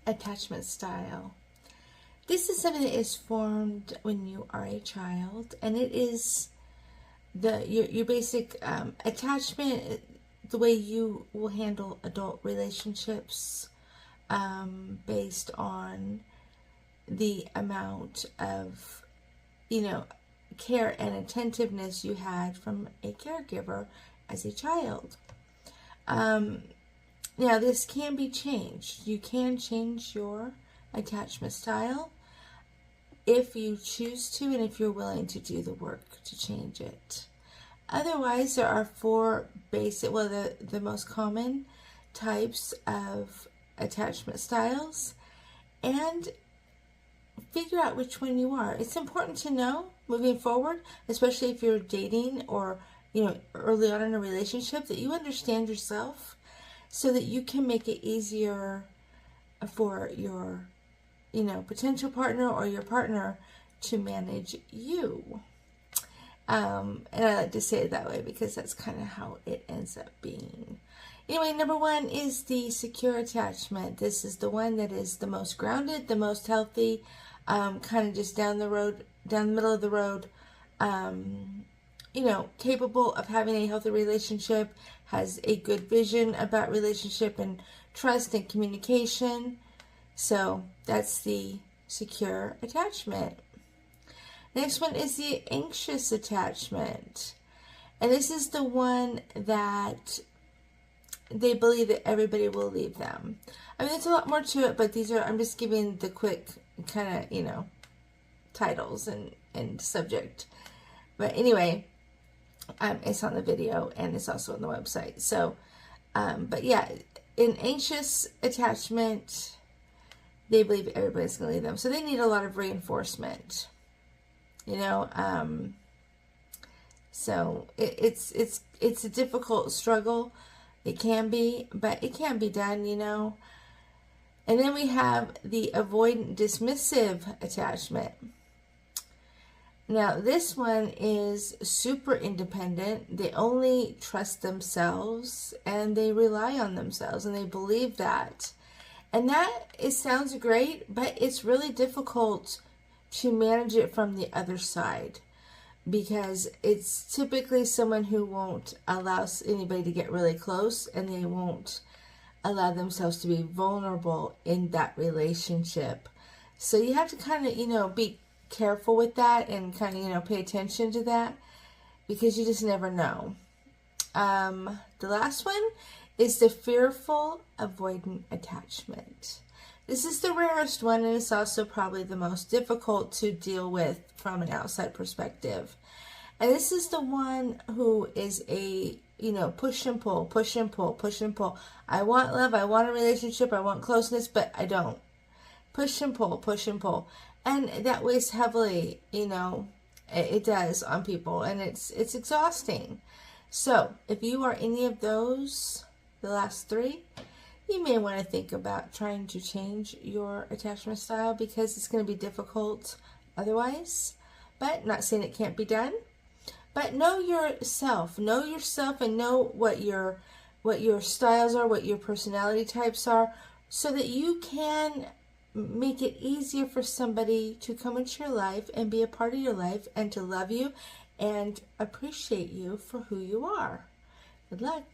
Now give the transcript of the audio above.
attachment style. This is something that is formed when you are a child, and it is your basic attachment, the way you will handle adult relationships, based on the amount of, care and attentiveness you had from a caregiver as a child. Now, this can be changed. You can change your attachment style if you choose to and if you're willing to do the work to change it. Otherwise, there are four basic, the most common types of attachment styles, and figure out which one you are. It's important to know moving forward, especially if you're dating or, early on in a relationship, that you understand yourself so that you can make it easier for your, potential partner or your partner to manage you. And I like to say it that way because that's kind of how it ends up being. Anyway, number one is the secure attachment. This is the one that is the most grounded, the most healthy, kind of just down the middle of the road, capable of having a healthy relationship, has a good vision about relationship and trust and communication. So that's the secure attachment. Next one is the anxious attachment. And this is the one that they believe that everybody will leave them. I mean, there's a lot more to it, but I'm just giving the quick kind of, titles and subject. But anyway, it's on the video and it's also on the website. So, but yeah, in anxious attachment, they believe everybody's going to leave them. So they need a lot of reinforcement, so it's a difficult struggle. It can be, but it can be done, And then we have the avoidant dismissive attachment. Now, this one is super independent. They only trust themselves and they rely on themselves and they believe that. And it sounds great, but it's really difficult to manage it from the other side because it's typically someone who won't allow anybody to get really close and they won't allow themselves to be vulnerable in that relationship. So you have to kind of, be careful with that and kind of, pay attention to that because you just never know. The last one is the fearful avoidant attachment. This is the rarest one and it's also probably the most difficult to deal with from an outside perspective. And this is the one who is a, push and pull, push and pull, push and pull. I want love, I want a relationship, I want closeness, but I don't. Push and pull, push and pull. And that weighs heavily, it does on people and it's exhausting. So if you are any of those, the last three, you may want to think about trying to change your attachment style because it's going to be difficult otherwise. But not saying it can't be done. But know yourself and know what your styles are, what your personality types are, so that you can make it easier for somebody to come into your life and be a part of your life and to love you and appreciate you for who you are. Good luck.